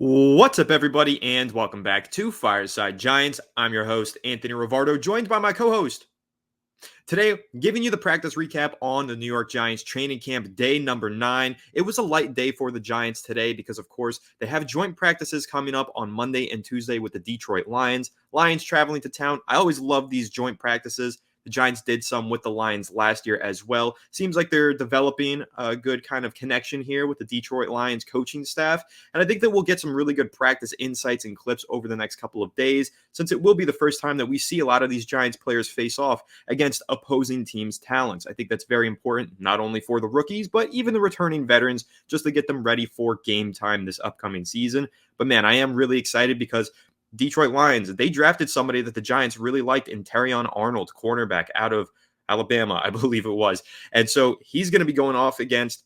What's up, everybody, and welcome back to Fireside Giants. I'm your host, Anthony Rivardo, joined by my co-host. Today, giving you the practice recap on the New York Giants training camp day number 9. It was a light day for the Giants today because, of course, they have joint practices coming up on Monday and Tuesday with the Detroit Lions. Lions traveling to town. I always love these joint practices. The Giants did some with the Lions last year as well. Seems like they're developing a good kind of connection here with the Detroit Lions coaching staff. And I think that we'll get some really good practice insights and clips over the next couple of days, since it will be the first time that we see a lot of these Giants players face off against opposing teams' talents. I think that's very important, not only for the rookies, but even the returning veterans, just to get them ready for game time this upcoming season. But man, I am really excited because Detroit Lions, they drafted somebody that the Giants really liked in Terrion Arnold, cornerback out of Alabama, I believe it was. And so he's going to be going off against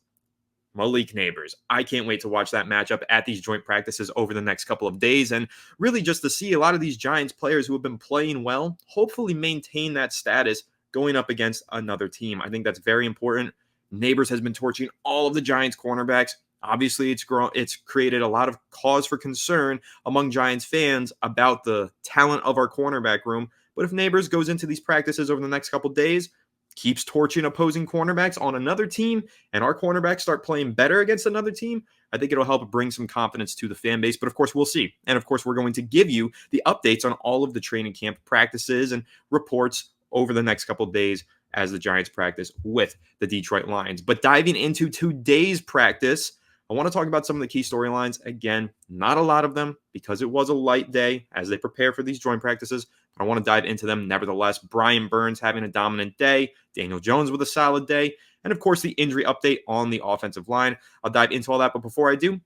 Malik Neighbors. I can't wait to watch that matchup at these joint practices over the next couple of days, and really just to see a lot of these Giants players who have been playing well hopefully maintain that status going up against another team. I think that's very important. Neighbors has been torching all of the Giants cornerbacks. Obviously, it's created a lot of cause for concern among Giants fans about the talent of our cornerback room. But if Neighbors goes into these practices over the next couple of days, keeps torching opposing cornerbacks on another team, and our cornerbacks start playing better against another team, I think it'll help bring some confidence to the fan base. But of course, we'll see. And of course, we're going to give you the updates on all of the training camp practices and reports over the next couple of days as the Giants practice with the Detroit Lions. But diving into today's practice, I want to talk about some of the key storylines. Again, not a lot of them because it was a light day as they prepare for these joint practices. But I want to dive into them nevertheless. Brian Burns having a dominant day. Daniel Jones with a solid day. And of course, the injury update on the offensive line. I'll dive into all that. But before I do,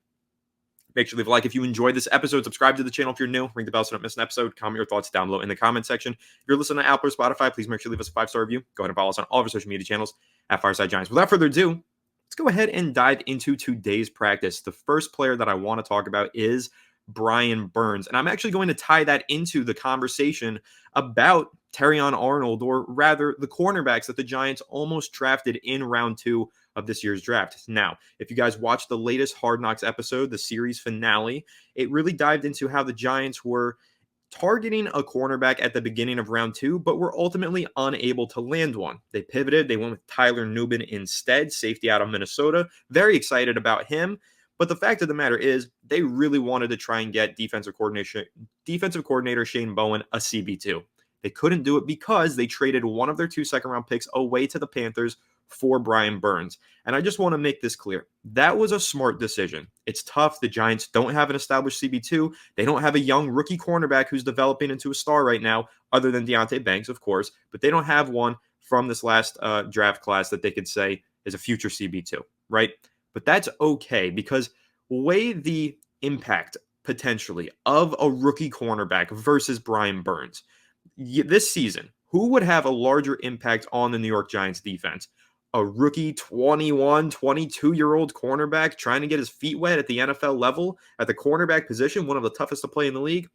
make sure to leave a like if you enjoyed this episode. Subscribe to the channel if you're new. Ring the bell so you don't miss an episode. Comment your thoughts down below in the comment section. If you're listening to Apple or Spotify, please make sure to leave us a 5-star review. Go ahead and follow us on all of our social media channels at Fireside Giants. Without further ado, let's go ahead and dive into today's practice. The first player that I want to talk about is Brian Burns. And I'm actually going to tie that into the conversation about Terrion Arnold, or rather the cornerbacks that the Giants almost drafted in round 2 of this year's draft. Now, if you guys watched the latest Hard Knocks episode, the series finale, it really dived into how the Giants were targeting a cornerback at the beginning of round 2, but were ultimately unable to land one. They pivoted. They went with Tyler Nubin instead, safety out of Minnesota. Very excited about him. But the fact of the matter is, they really wanted to try and get defensive coordinator Shane Bowen a CB2. They couldn't do it because they traded one of their 2 second-round picks away to the Panthers for Brian Burns. And I just want to make this clear. That was a smart decision. It's tough. The Giants don't have an established CB2. They don't have a young rookie cornerback who's developing into a star right now, other than Deonte Banks, of course. But they don't have one from this last draft class that they could say is a future CB2, right? But that's okay because weigh the impact potentially of a rookie cornerback versus Brian Burns. This season, who would have a larger impact on the New York Giants defense? A rookie 21, 22-year-old cornerback trying to get his feet wet at the NFL level at the cornerback position, one of the toughest to play in the league?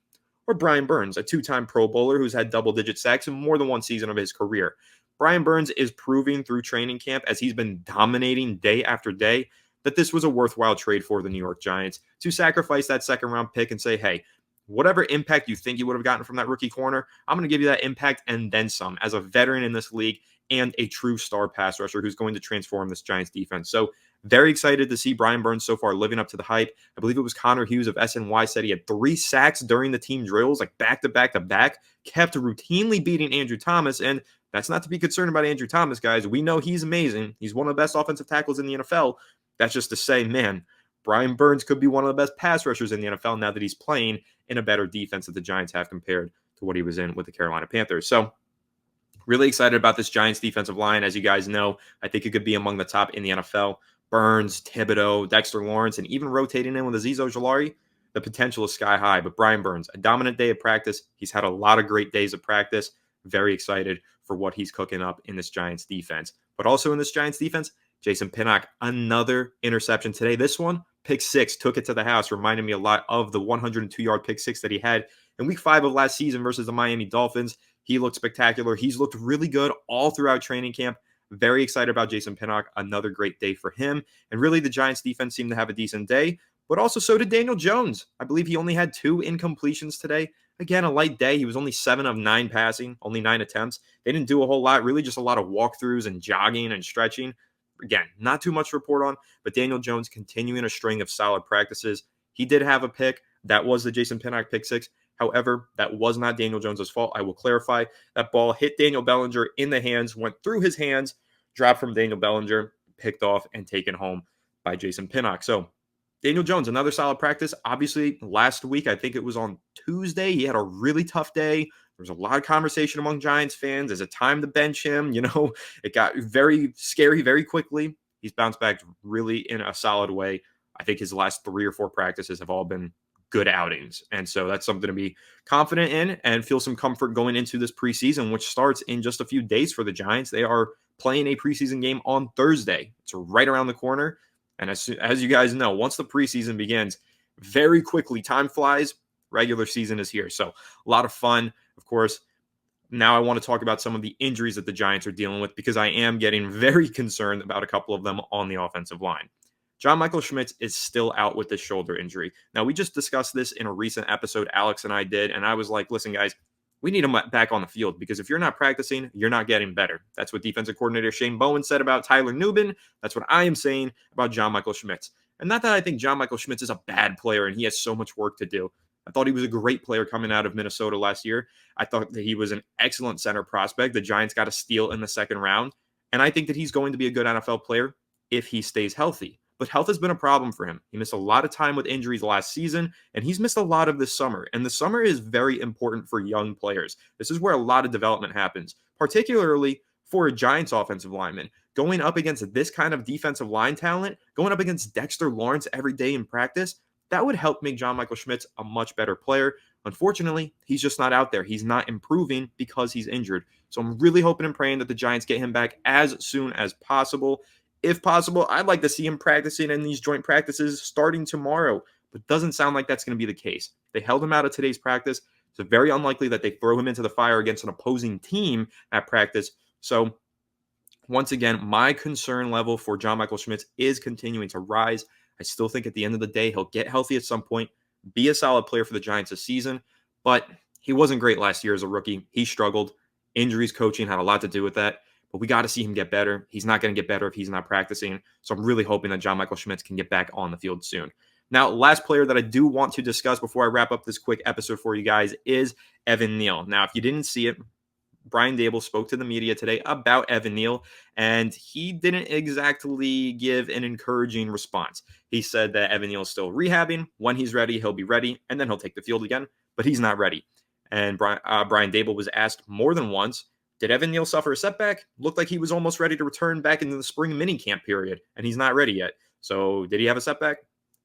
Or Brian Burns, a 2-time Pro Bowler who's had double-digit sacks in more than one season of his career? Brian Burns is proving through training camp, as he's been dominating day after day, that this was a worthwhile trade for the New York Giants to sacrifice that second-round pick and say, hey, whatever impact you think you would have gotten from that rookie corner, I'm going to give you that impact and then some as a veteran in this league and a true star pass rusher who's going to transform this Giants defense. So very excited to see Brian Burns so far living up to the hype. I believe it was Connor Hughes of SNY said he had 3 sacks during the team drills, like back to back to back, kept routinely beating Andrew Thomas. And that's not to be concerned about Andrew Thomas, guys. We know he's amazing. He's one of the best offensive tackles in the NFL. That's just to say, man, Brian Burns could be one of the best pass rushers in the NFL now that he's playing in a better defense that the Giants have compared to what he was in with the Carolina Panthers. So really excited about this Giants defensive line. As you guys know, I think it could be among the top in the NFL. Burns, Thibodeau, Dexter Lawrence, and even rotating in with Azeez Ojulari, the potential is sky high. But Brian Burns, a dominant day of practice. He's had a lot of great days of practice. Very excited for what he's cooking up in this Giants defense. But also in this Giants defense, Jason Pinnock, another interception today. This one, pick 6, took it to the house, reminded me a lot of the 102-yard pick 6 that he had in week 5 of last season versus the Miami Dolphins. He looked spectacular. He's looked really good all throughout training camp. Very excited about Jason Pinnock. Another great day for him. And really, the Giants defense seemed to have a decent day. but also so did Daniel Jones. I believe he only had 2 incompletions today. Again, a light day. He was only 7 of 9 passing, only 9 attempts. They didn't do a whole lot, really just a lot of walkthroughs and jogging and stretching. Again, not too much to report on, but Daniel Jones continuing a string of solid practices. He did have a pick. That was the Jason Pinnock pick six. However, that was not Daniel Jones' fault. I will clarify. That ball hit Daniel Bellinger in the hands, went through his hands, dropped from Daniel Bellinger, picked off, and taken home by Jason Pinnock. So Daniel Jones, another solid practice. Obviously, last week, I think it was on Tuesday, he had a really tough day. There was a lot of conversation among Giants fans. Is it time to bench him? It got very scary very quickly. He's bounced back really in a solid way. I think his last 3 or 4 practices have all been good outings. And so that's something to be confident in and feel some comfort going into this preseason, which starts in just a few days for the Giants. They are playing a preseason game on Thursday. It's right around the corner. And as you guys know, once the preseason begins, very quickly, time flies, regular season is here. So a lot of fun, of course. Now I want to talk about some of the injuries that the Giants are dealing with because I am getting very concerned about a couple of them on the offensive line. John Michael Schmitz is still out with this shoulder injury. Now, we just discussed this in a recent episode Alex and I did, and I was like, listen, guys, we need him back on the field because if you're not practicing, you're not getting better. That's what defensive coordinator Shane Bowen said about Tyler Nubin. That's what I am saying about John Michael Schmitz. And not that I think John Michael Schmitz is a bad player and he has so much work to do. I thought he was a great player coming out of Minnesota last year. I thought that he was an excellent center prospect. The Giants got a steal in the second round. And I think that he's going to be a good NFL player if he stays healthy. But health has been a problem for him. He missed a lot of time with injuries last season, and he's missed a lot of this summer. And the summer is very important for young players. This is where a lot of development happens, particularly for a Giants offensive lineman. Going up against this kind of defensive line talent, going up against Dexter Lawrence every day in practice, that would help make John Michael Schmitz a much better player. Unfortunately, he's just not out there. He's not improving because he's injured. So I'm really hoping and praying that the Giants get him back as soon as possible. If possible, I'd like to see him practicing in these joint practices starting tomorrow, but doesn't sound like that's going to be the case. They held him out of today's practice. It's very unlikely that they throw him into the fire against an opposing team at practice. So once again, my concern level for John Michael Schmitz is continuing to rise. I still think at the end of the day, he'll get healthy at some point, be a solid player for the Giants this season, but he wasn't great last year as a rookie. He struggled. Injuries, coaching had a lot to do with that. But we got to see him get better. He's not going to get better if he's not practicing. So I'm really hoping that John Michael Schmitz can get back on the field soon. Now, last player that I do want to discuss before I wrap up this quick episode for you guys is Evan Neal. Now, if you didn't see it, Brian Daboll spoke to the media today about Evan Neal, and he didn't exactly give an encouraging response. He said that Evan Neal is still rehabbing. When he's ready, he'll be ready, and then he'll take the field again, but he's not ready. And Brian Daboll was asked more than once, did Evan Neal suffer a setback? Looked like he was almost ready to return back into the spring minicamp period, and he's not ready yet. So did he have a setback?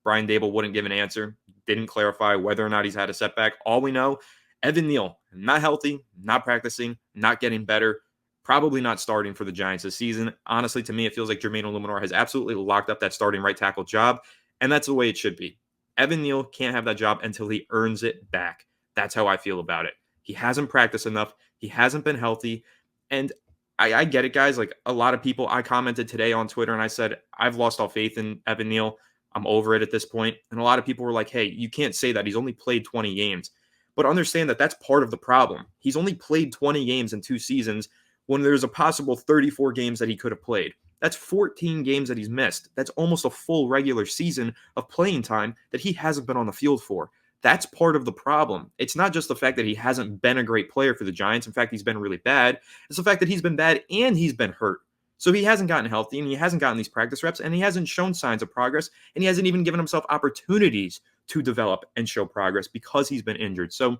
Brian Daboll wouldn't give an answer, didn't clarify whether or not he's had a setback. All we know, Evan Neal, not healthy, not practicing, not getting better, probably not starting for the Giants this season. Honestly, to me, it feels like Jermaine Illuminor has absolutely locked up that starting right tackle job, and that's the way it should be. Evan Neal can't have that job until he earns it back. That's how I feel about it. He hasn't practiced enough. He hasn't been healthy. And I get it, guys. Like a lot of people, I commented today on Twitter and I said, I've lost all faith in Evan Neal. I'm over it at this point. And a lot of people were like, hey, you can't say that. He's only played 20 games. But understand that that's part of the problem. He's only played 20 games in 2 seasons when there's a possible 34 games that he could have played. That's 14 games that he's missed. That's almost a full regular season of playing time that he hasn't been on the field for. That's part of the problem. It's not just the fact that he hasn't been a great player for the Giants. In fact, he's been really bad. It's the fact that he's been bad and he's been hurt. So he hasn't gotten healthy and he hasn't gotten these practice reps and he hasn't shown signs of progress and he hasn't even given himself opportunities to develop and show progress because he's been injured. So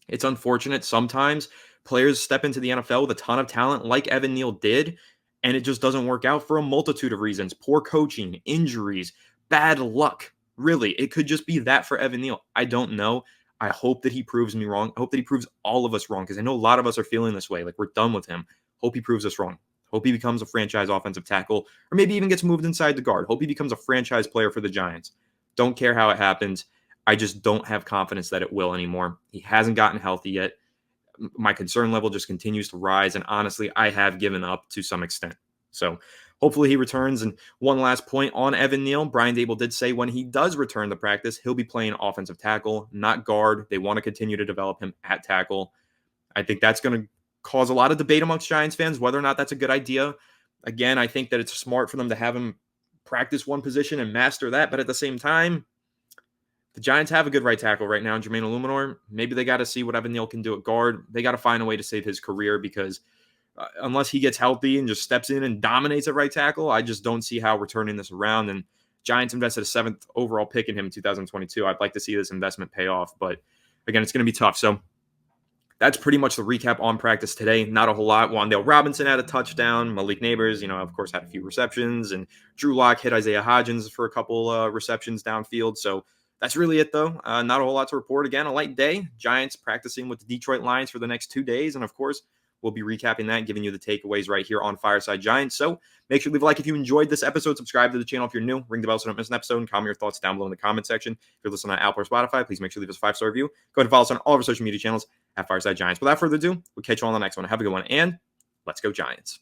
it's unfortunate. Sometimes players step into the NFL with a ton of talent like Evan Neal did, and it just doesn't work out for a multitude of reasons. Poor coaching, injuries, bad luck. Really, it could just be that for Evan Neal. I don't know. I hope that he proves me wrong. I hope that he proves all of us wrong because I know a lot of us are feeling this way. Like we're done with him. Hope he proves us wrong. Hope he becomes a franchise offensive tackle or maybe even gets moved inside the guard. Hope he becomes a franchise player for the Giants. Don't care how it happens. I just don't have confidence that it will anymore. He hasn't gotten healthy yet. My concern level just continues to rise. And honestly, I have given up to some extent. So hopefully he returns. And one last point on Evan Neal, Brian Dable did say when he does return to practice, he'll be playing offensive tackle, not guard. They want to continue to develop him at tackle. I think that's going to cause a lot of debate amongst Giants fans, whether or not that's a good idea. Again, I think that it's smart for them to have him practice one position and master that. But at the same time, the Giants have a good right tackle right now in Jermaine Illuminor. Maybe they got to see what Evan Neal can do at guard. They got to find a way to save his career because unless he gets healthy and just steps in and dominates at right tackle, I just don't see how we're turning this around. And Giants invested a 7th overall pick in him in 2022. I'd like to see this investment pay off. But again, it's going to be tough. So that's pretty much the recap on practice today. Not a whole lot. Wan'Dale Robinson had a touchdown. Malik Neighbors, of course, had a few receptions. And Drew Lock hit Isaiah Hodgins for a couple receptions downfield. So that's really it, though. Not a whole lot to report. Again, a light day. Giants practicing with the Detroit Lions for the next 2 days. And, of course, we'll be recapping that, giving you the takeaways right here on Fireside Giants. So make sure to leave a like if you enjoyed this episode. Subscribe to the channel if you're new. Ring the bell so you don't miss an episode. And comment your thoughts down below in the comment section. If you're listening on Apple or Spotify, please make sure to leave us a 5-star review. Go ahead and follow us on all of our social media channels at Fireside Giants. Without further ado, we'll catch you on the next one. Have a good one, and let's go Giants.